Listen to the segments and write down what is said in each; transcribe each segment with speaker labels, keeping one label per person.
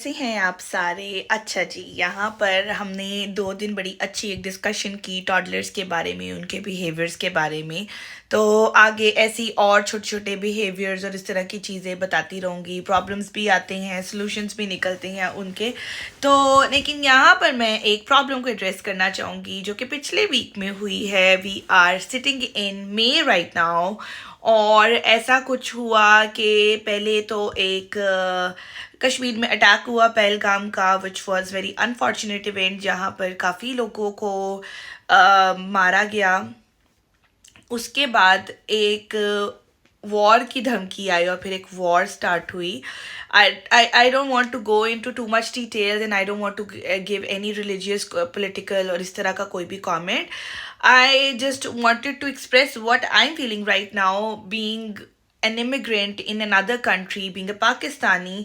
Speaker 1: कैसे हैं आप सारे। अच्छा जी, यहाँ पर हमने 2 दिन बड़ी अच्छी एक डिस्कशन की टॉडलर्स के बारे में, उनके बिहेवियर्स के बारे में। तो आगे ऐसी और छोटे छोटे बिहेवियर्स और इस तरह की चीज़ें बताती रहूँगी। प्रॉब्लम्स भी आते हैं, सॉल्यूशंस भी निकलते हैं उनके। तो लेकिन यहाँ पर मैं एक प्रॉब्लम को एड्रेस करना चाहूँगी जो कि पिछले वीक में हुई है। We are sitting in May right now. और ऐसा कुछ हुआ कि पहले तो एक कश्मीर में अटैक हुआ पहलगाम का, which was very unfortunate event, जहाँ पर काफ़ी लोगों को मारा गया। उसके बाद एक वॉर की धमकी आई और फिर एक वॉर स्टार्ट हुई। I don't want to go into too much details and I don't want to give any religious political और इस तरह का कोई भी comment. I just wanted to express what I am feeling right now being an immigrant in another country, being a Pakistani.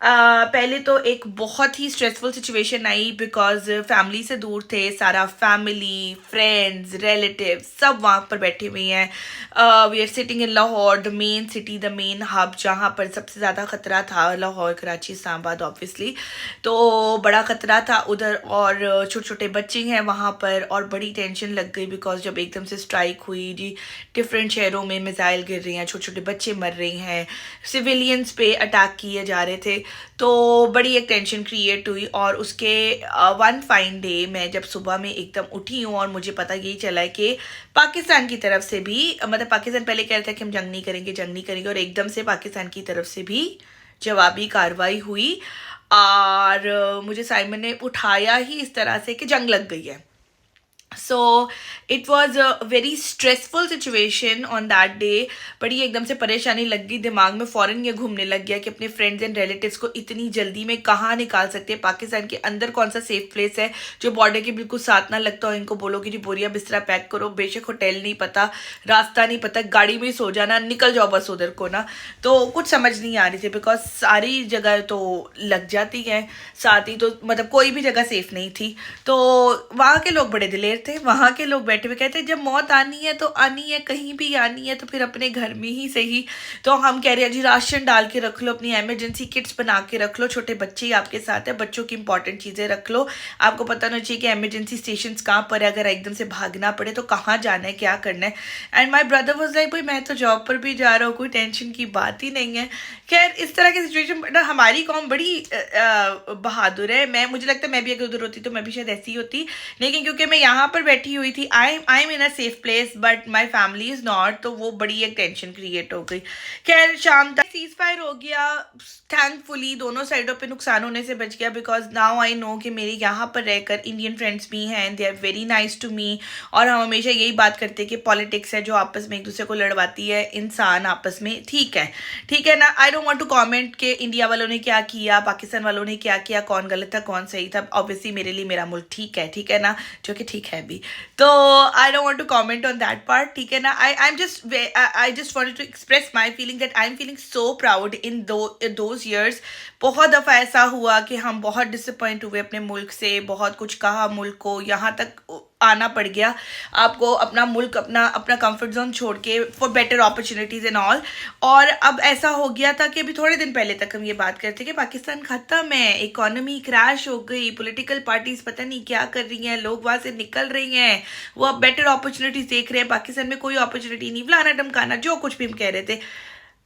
Speaker 1: पहले तो एक बहुत ही स्ट्रेसफुल सिचुएशन आई बिकॉज फैमिली से दूर थे। सारा फैमिली, फ्रेंड्स, रिलेटिव सब वहाँ पर बैठे हुए हैं। We are sitting in Lahore, the main city, the main hub, जहाँ पर सबसे ज़्यादा ख़तरा था। लाहौर, कराची, इस्लामाबाद ऑब्वियसली। तो बड़ा ख़तरा था उधर और छोटे छोटे बच्चे हैं वहाँ पर और बड़ी टेंशन लग गई बिकॉज जब एकदम से स्ट्राइक हुई जी, डिफरेंट शहरों में मिसाइल गिर रही हैं, छोटे छोटे बच्चे मर रहे हैं, सिविलियंस पे अटैक किए जा रहे थे। तो बड़ी एक टेंशन क्रिएट हुई। और उसके वन फाइन डे मैं जब सुबह में एकदम उठी हूँ और मुझे पता यही चला है कि पाकिस्तान की तरफ से भी, मतलब पाकिस्तान पहले कह रहा था कि हम जंग नहीं करेंगे, जंग नहीं करेंगे, और एकदम से पाकिस्तान की तरफ से भी जवाबी कार्रवाई हुई। और मुझे साइमन ने उठाया ही इस तरह से कि जंग लग गई है। So it was a very stressful situation on that day. बड़ी एकदम से परेशानी लग गई, दिमाग में फ़ौरन ये घूमने लग गया कि अपने फ्रेंड्स एंड रिलेटिव्स को इतनी जल्दी में कहाँ निकाल सकते हैं। पाकिस्तान के अंदर कौन सा सेफ प्लेस है जो बॉर्डर के बिल्कुल साथ ना लगता हो। इनको बोलो कि जी बोरिया बिस्तरा पैक करो, बेशक होटल नहीं पता, रास्ता नहीं पता, गाड़ी में ही सो जाना, निकल जाओ बस उधर को ना। तो कुछ समझ नहीं आ रही थी बिकॉज सारी जगह तो लग जाती है, साथ ही तो मतलब कोई भी जगह सेफ नहीं थी। तो वहाँ के लोग बड़े दिलेर थे। वहाँ के लोग बैठे हुए कहते जब मौत आनी है तो आनी है, कहीं भी आनी है तो फिर अपने घर में ही सही। तो हम कह रहे हैं जी राशन डाल के रख लो, अपनी एमरजेंसी किट्स बना के रख लो, छोटे बच्चे ही आपके साथ है, बच्चों की इंपॉर्टेंट चीज़ें रख लो। आपको पता होना चाहिए कि एमरजेंसी स्टेशन कहाँ पर है, अगर एकदम से भागना पड़े तो कहाँ जाना है, क्या करना है। And my brother was like भाई मैं तो जॉब पर भी जा रहा हूँ, कोई टेंशन की बात ही नहीं है। खैर इस तरह की सिचुएशन, हमारी कौम बड़ी बहादुर है। मुझे लगता है मैं भी अगर उधर होती तो मैं भी शायद ऐसी होती, लेकिन क्योंकि मैं यहाँ पर बैठी हुई थी, I am in a safe place but my family is not, तो वो बड़ी एक टेंशन क्रिएट हो गई। खैर शाम तक सीज फायर हो गया, थैंकफुली दोनों साइडों पे नुकसान होने से बच गया बिकॉज नाउ आई नो कि मेरे यहाँ पर रहकर इंडियन फ्रेंड्स भी हैं, they are very nice to me. और हम हमेशा यही बात करते हैं कि पॉलिटिक्स है जो आपस में एक दूसरे को लड़वाती है, इंसान आपस में ठीक है ना। I don't want to comment कि इंडिया वालों ने क्या किया, पाकिस्तान वालों ने क्या किया, कौन गलत था कौन सही था। ऑब्वियसली मेरे लिए मेरा मुल्क ठीक है ना, जो कि ठीक है भी। तो I don't want to comment on that part, ठीक है ना। I just wanted to express my feeling that I am feeling so proud in those years. बहुत दफ़ा ऐसा हुआ कि हम बहुत डिसअपॉइंट हुए अपने मुल्क से, बहुत कुछ कहा मुल्क को, यहाँ तक आना पड़ गया आपको अपना मुल्क, अपना कंफर्ट जोन छोड़ के for better opportunities and all. और अब ऐसा हो गया था कि अभी थोड़े दिन पहले तक हम ये बात करते कि पाकिस्तान ख़त्म है, इकोनॉमी क्रैश हो गई, पॉलिटिकल पार्टीज पता नहीं क्या कर रही हैं, लोग वहाँ से निकल रही हैं, वो अब बेटर अपॉर्चुनिटीज़ देख रहे हैं, पाकिस्तान में कोई अपॉर्चुनिटी नहीं, फलाना ढमकाना जो कुछ भी हम कह रहे थे।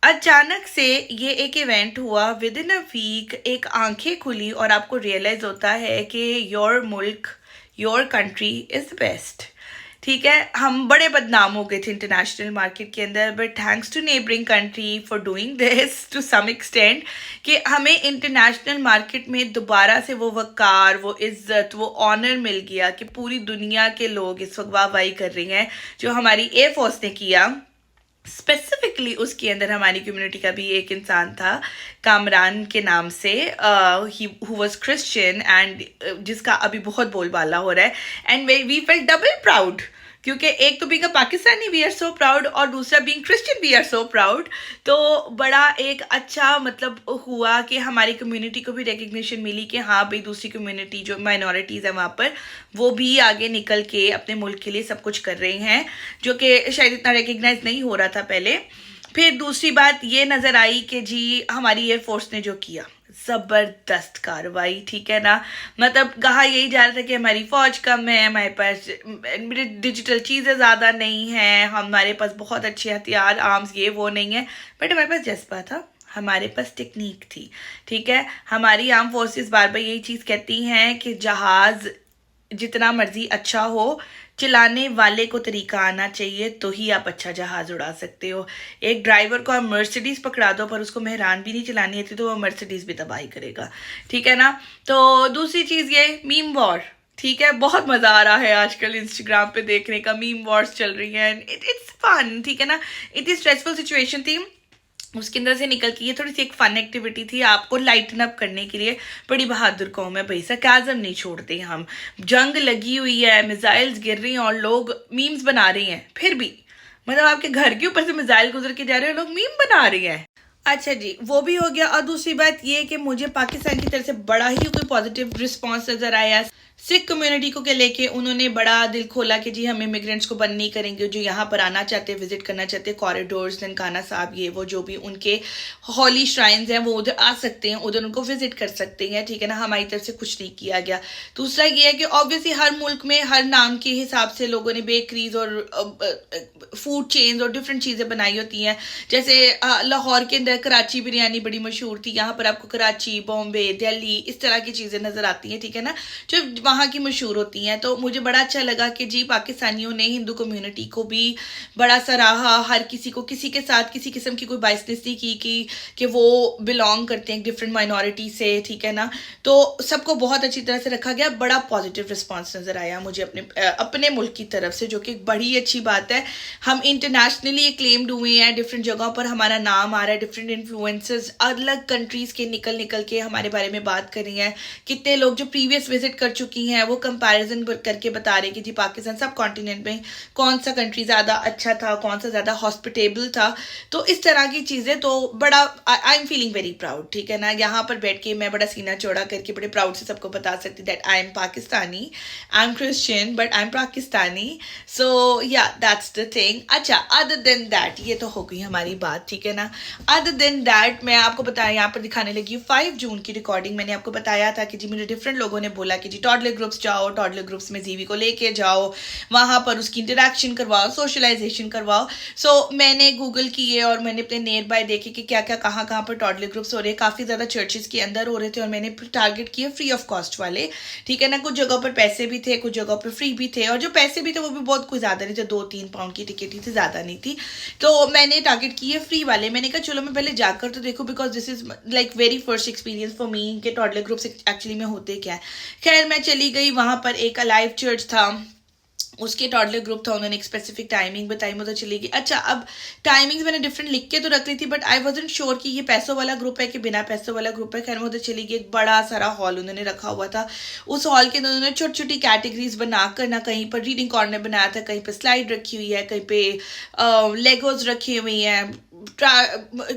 Speaker 1: अचानक से ये एक इवेंट हुआ, विद इन अ वीक एक आंखें खुली और आपको रियलाइज़ होता है कि योर मुल्क, your country is the best. ठीक है, हम बड़े बदनाम हो गए थे इंटरनेशनल मार्केट के अंदर, but thanks to neighbouring country for doing this to some extent कि हमें इंटरनेशनल मार्केट में दोबारा से वो वक़ार, वो इज़्ज़त, वो ऑनर मिल गया कि पूरी दुनिया के लोग इस वक्त वाहवाही कर रही हैं जो हमारी एयरफोर्स ने किया। स्पेसिफिकली उसके अंदर हमारी कम्युनिटी का भी एक इंसान था कामरान के नाम से, हु वाज क्रिश्चियन एंड जिसका अभी बहुत बोलबाला हो रहा है। And we felt double proud क्योंकि एक तो being a Pakistani we are so proud और दूसरा being Christian we are so proud. तो बड़ा एक अच्छा मतलब हुआ कि हमारी कम्युनिटी को भी रिकग्निशन मिली कि हाँ भाई दूसरी कम्युनिटी जो माइनॉरिटीज़ है वहाँ पर वो भी आगे निकल के अपने मुल्क के लिए सब कुछ कर रहे हैं, जो कि शायद इतना रिकग्नाइज नहीं हो रहा था पहले। फिर दूसरी बात ये नज़र आई कि जी हमारी एयरफोर्स ने जो किया ज़बरदस्त कार्रवाई, ठीक है ना। मतलब कहा यही जा रहा था कि हमारी फ़ौज कम है, हमारे पास डिजिटल चीज़ें ज़्यादा नहीं हैं, हमारे पास बहुत अच्छे हथियार आर्म्स ये वो नहीं है, बट हमारे पास जज्बा था, हमारे पास टेक्निक थी, ठीक है। हमारी आर्म फोर्सेस बार बार यही चीज़ कहती हैं कि जहाज़ जितना मर्जी अच्छा हो, चलाने वाले को तरीका आना चाहिए, तो ही आप अच्छा जहाज उड़ा सकते हो। एक ड्राइवर को आप मर्सिडीज पकड़ा दो पर उसको मेहरान भी नहीं चलानी आती तो वो मर्सिडीज भी तबाही करेगा, ठीक है ना। तो दूसरी चीज़ ये मीम वॉर, ठीक है, बहुत मज़ा आ रहा है आजकल इंस्टाग्राम पे देखने का, मीम वॉर्स चल रही हैं, इट्स फन, ठीक है ना। इतनी स्ट्रेसफुल सिचुएशन थी, उसके अंदर से निकल के ये थोड़ी सी एक फन एक्टिविटी थी आपको लाइटन अप करने के लिए। बड़ी बहादुर कौम है भाई, सरकाज़म नहीं छोड़ते हम। जंग लगी हुई है, मिसाइल्स गिर रही हैं और लोग मीम्स बना रहे हैं, फिर भी मतलब आपके घर के ऊपर से मिसाइल गुजर के जा रहे हैं, लोग मीम बना रहे हैं। अच्छा जी, वो भी हो गया। और दूसरी बात ये कि मुझे पाकिस्तान की तरफ से बड़ा ही कोई पॉजिटिव रिस्पांस नज़र आया। सिख कम्युनिटी को के लेके उन्होंने बड़ा दिल खोला कि जी हम इमिग्रेंट्स को बंद नहीं करेंगे, जो यहाँ पर आना चाहते हैं, विजिट करना चाहते हैं, कॉरिडोर्स, ननकाना साहब, ये वो जो भी उनके हॉली श्राइन्स हैं वो उधर आ सकते हैं, उधर उनको विजिट कर सकते हैं, ठीक है ना। हमारी तरफ से कुछ नहीं किया गया। दूसरा ये है कि ऑब्वियसली हर मुल्क में हर नाम के हिसाब से लोगों ने बेकरीज और फूड चेन्स और डिफरेंट चीज़ें बनाई होती हैं। जैसे लाहौर के अंदर कराची बिरयानी बड़ी मशहूर थी, यहाँ पर आपको कराची, बॉम्बे, दिल्ली इस तरह की चीज़ें नज़र आती हैं, ठीक है ना, जो वहाँ की मशहूर होती हैं। तो मुझे बड़ा अच्छा लगा कि जी पाकिस्तानियों ने हिंदू कम्युनिटी को भी बड़ा सराहा, हर किसी को किसी के साथ किसी किस्म की कोई बाइसनेस नहीं की कि वो बिलोंग करते हैं डिफरेंट माइनॉरिटी से, ठीक है ना। तो सबको बहुत अच्छी तरह से रखा गया, बड़ा पॉजिटिव रिस्पॉन्स नज़र आया मुझे अपने मुल्क की तरफ से, जो कि बड़ी अच्छी बात है। हम इंटरनेशनली क्लेम्ड हुए हैं, डिफरेंट जगहों पर हमारा नाम आ रहा है, डिफरेंट इन्फ्लुएंसेस अलग कंट्रीज़ के निकल के हमारे बारे में बात कर रही हैं। कितने लोग जो प्रीवियस विजिट कर चुकी हैं वो कंपैरिजन करके बता रहे हैं कि जी पाकिस्तान सब कॉन्टिनेंट में कौन सा कंट्री ज़्यादा अच्छा था, कौन सा ज़्यादा हॉस्पिटेबल था। तो इस तरह की चीज़ें, तो बड़ा आई एम फीलिंग वेरी प्राउड, ठीक है ना। यहाँ पर बैठ के मैं बड़ा सीना चौड़ा करके बड़े प्राउड से सबको बता सकती that I am Pakistani, I am Christian but I am Pakistani. So yeah that's the thing. अच्छा, अदर देन दैट, ये तो हो गई हमारी बात, ठीक है ना। अदर देन दैट मैं आपको बताया, यहाँ पर दिखाने लगी 5 जून की रिकॉर्डिंग। मैंने आपको बताया था कि जी मुझे डिफरेंट लोगों ने बोला कि जी टॉडलर ग्रुप्स जाओ, टॉडलर ग्रुप्स में जीवी को लेके जाओ, वहाँ पर उसकी इंटरेक्शन करवाओ, सोशलाइजेशन करवाओ। सो मैंने गूगल किए और मैंने अपने नियर बाय देखे कि क्या क्या कहाँ कहाँ पर टॉडलर ग्रुप्स हो रहे हैं। काफ़ी ज़्यादा चर्चेस के अंदर हो रहे थे और मैंने टारगेट किए फ्री ऑफ कॉस्ट वाले, ठीक है ना। कुछ जगहों पर पैसे भी थे, कुछ जगहों पर फ्री भी थे, और जो पैसे भी थे वो भी बहुत कोई ज़्यादा नहीं थे, 2-3 पाउंड की टिकट ही थी, ज़्यादा नहीं थी। तो मैंने टारगेट किए फ्री वाले। मैंने कहा चलो मैं पहले जाकर तो देखूँ, because this is like very first experience for me कि टॉडलर ग्रुप्स एक्चुअली में होते क्या है। खैर मैं चली गई, वहाँ पर एक अलाइव चर्च था, उसके टॉडलर ग्रुप था, उन्होंने एक स्पेसिफिक टाइमिंग बताई, मुझे चली गई। अच्छा, अब टाइमिंग्स मैंने डिफरेंट लिख के तो रख ली थी, बट आई वाजंट श्योर कि ये पैसों वाला ग्रुप है कि बिना पैसों वाला ग्रुप है। खैर मैं उधर चली गई, एक बड़ा सारा हॉल उन्होंने रखा हुआ था। उस हॉल के अंदर उन्होंने छोटी छोटी कैटेगरीज बनाकर ना, कहीं पर रीडिंग कॉर्नर बनाया था, कहीं पर स्लाइड रखी हुई है, कहीं पे लेगोज रखी हुई हैं,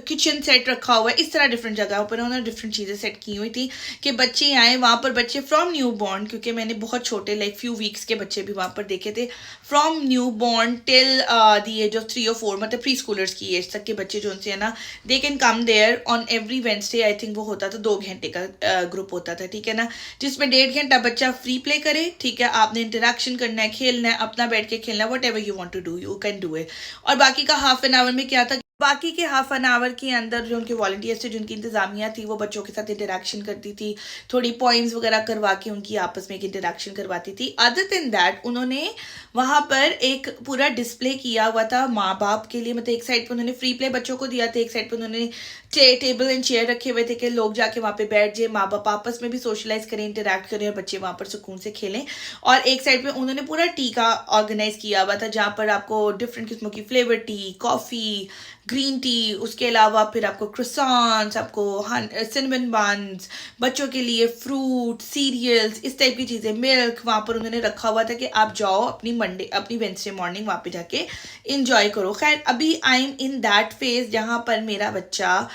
Speaker 1: किचन सेट रखा हुआ है, इस तरह डिफरेंट जगहों पर उन्होंने डिफरेंट चीज़ें सेट की हुई थी कि बच्चे आए वहाँ पर। बच्चे फ्रॉम न्यू बॉर्न, क्योंकि मैंने बहुत छोटे लाइक फ्यू वीक्स के बच्चे भी वहाँ पर देखे थे, from new born till the age of 3 और 4, मतलब प्री स्कूलर्स की एज तक के बच्चे जो उनसे है ना, they can come there on every Wednesday. I think वो होता था 2 घंटे का ग्रुप होता था, ठीक है ना, जिसमें 1.5 घंटा बच्चा फ्री प्ले करे, ठीक है। आपने इंटरेक्शन करना है, खेलना है, अपना बैठ के खेलना है, whatever you want to do you can do it. और बाकी का हाफ एन आवर में क्या था, बाकी के हाफ एन आवर के अंदर जो उनके वॉलंटियर्स थे, जो उनकी इंतजामिया थी, वो बच्चों के साथ इंटरेक्शन करती थी, थोड़ी पॉइंट्स वगैरह करवा के उनकी आपस में एक इंटरेक्शन करवाती थी। अदर देन दैट उन्होंने वहाँ पर एक पूरा डिस्प्ले किया हुआ था माँ बाप के लिए, मतलब एक साइड पर उन्होंने फ्री प्ले बच्चों को दिया था, एक साइड पर उन्होंने टेबल एंड चेयर रखे हुए थे कि लोग जाके वहाँ पे बैठ जाए, माँ बाप आपस में भी सोशलाइज करें, इंटरेक्ट करें और बच्चे वहाँ पर सुकून से खेलें। और एक साइड पे उन्होंने पूरा टी का ऑर्गेनाइज किया हुआ था, जहाँ पर आपको डिफरेंट किस्मों की flavour T, coffee, green tea, उसके अलावा फिर आपको क्रोसॉन्स, आपको सिनेमन बन्स, बच्चों के लिए फ्रूट, सीरियल्स, इस टाइप की चीज़ें, मिल्क वहाँ पर उन्होंने रखा हुआ था कि आप जाओ अपनी वेंसडे मॉर्निंग वहाँ पे जाके इंजॉय करो। खैर अभी I am in that phase जहाँ पर मेरा बच्चा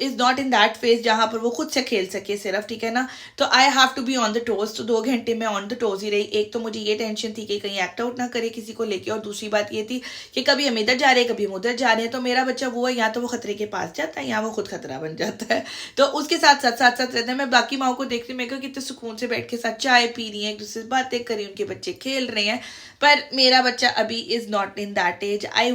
Speaker 1: is not in that phase जहाँ पर वो खुद से खेल सके सिर्फ, ठीक है ना। तो I have to be on the toes. तो 2 घंटे में ऑन द टोज ही रही। एक तो मुझे ये टेंशन थी कि कहीं एक्ट आउट ना करे किसी को लेके, और दूसरी बात ये थी कि कभी हम इधर जा रहे हैं कभी हम उधर जा रहे हैं। तो मेरा बच्चा वो है, या तो वो खतरे के पास जाता है या वो खुद खतरा बन जाता है। तो उसके साथ साथ रहता है। मैं बाकी माओ को देखती हूँ, मैं कितने सुकून से बैठ के साथ चाय पी रही है, एक दूसरे से बातें कर रही, उनके बच्चे खेल रहे हैं। पर मेरा बच्चा अभी is not in that age. I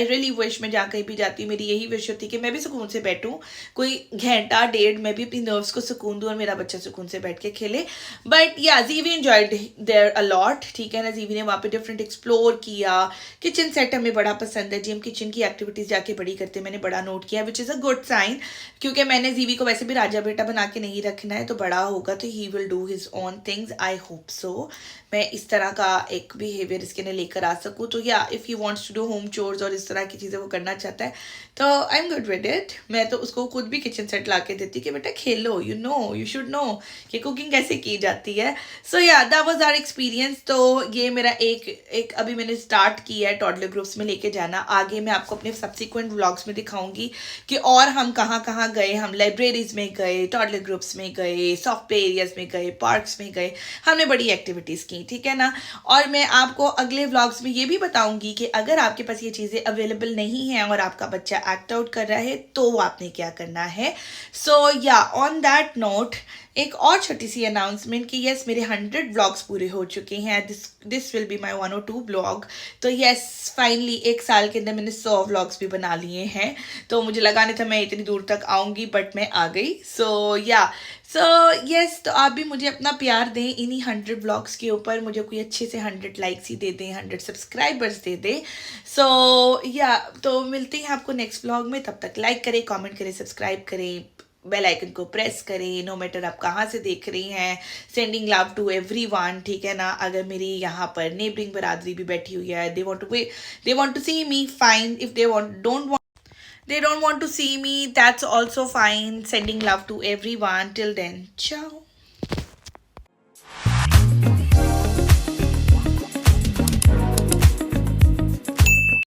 Speaker 1: really wish, मैं जहाँ कहीं भी जाती हूँ मेरी यही विश होती है कि मैं भी सुकून से बैठूं, कोई घंटा डेढ़ मैं भी अपनी नर्व्स को सुकून दूं और मेरा बच्चा सुकून से बैठ के खेले। बट या जीवी एंजॉयड देयर अलॉट, ठीक है ना। जीवी ने वहाँ पे डिफरेंट एक्सप्लोर किया। किचन सेट हमें बड़ा पसंद है जी, हम किचन की एक्टिविटीज जाके बड़ी करते हैं, मैंने बड़ा नोट किया, which is a good sign. क्योंकि मैंने जीवी को वैसे भी राजा बेटा बना के नहीं रखना है, तो बड़ा होगा तो he will do his own things, I hope so. मैं इस तरह का एक बिहेवियर इसके लिए लेकर आ सकूँ। तो या if he wants to do home chores और इस तरह की चीज़ें वो करना चाहता है तो I am good with it. मैं तो उसको खुद भी किचन सेट ला के देती कि बेटा खेलो, यू शुड नो कि कुकिंग कैसे की जाती है। सो या दैट वाज आवर एक्सपीरियंस। तो ये मेरा एक अभी मैंने स्टार्ट किया है टॉडलर ग्रुप्स में लेके जाना। आगे मैं आपको अपने सब्सिक्वेंट व्लॉग्स में दिखाऊंगी कि और हम कहाँ कहाँ गए। हम लाइब्रेरीज में गए, टॉडलर ग्रुप्स में गए, सॉफ्ट प्ले एरियाज में गए, पार्क्स में गए, हमने बड़ी एक्टिविटीज़ की, ठीक है ना। और मैं आपको अगले व्लॉग्स में ये भी बताऊंगी कि अगर आपके पास ये चीज़ें अवेलेबल नहीं हैं और आपका बच्चा एक्ट आउट कर रहा है तो आपने क्या करना है। सो या ऑन दैट नोट एक और छोटी सी अनाउंसमेंट कि यस मेरे 100 व्लॉग्स पूरे हो चुके हैं। This will be my 102 blog. तो यस फाइनली एक साल के अंदर मैंने 100 व्लॉग्स भी बना लिए हैं। तो मुझे लगा नहीं था मैं इतनी दूर तक आऊँगी, बट मैं आ गई। सो यस, तो आप भी मुझे अपना प्यार दें इन्हीं 100 व्लॉग्स के ऊपर। मुझे कोई अच्छे से 100 लाइक्स ही दे दें, 100 सब्सक्राइबर्स दे दें। तो मिलते हैं आपको नेक्स्ट व्लॉग में। तब तक लाइक करें, कमेंट करें, सब्सक्राइब करें, बेल आइकन को प्रेस करें। नो मैटर आप कहाँ से देख रही हैं। सेंडिंग लव टू एवरीवन, ठीक है ना। अगर मेरी यहाँ पर नेबरिंग बरादरी भी बैठी हुई है, they want to see me, fine. If they don't want to see me, that's also fine. Sending love to everyone. Till then, ciao.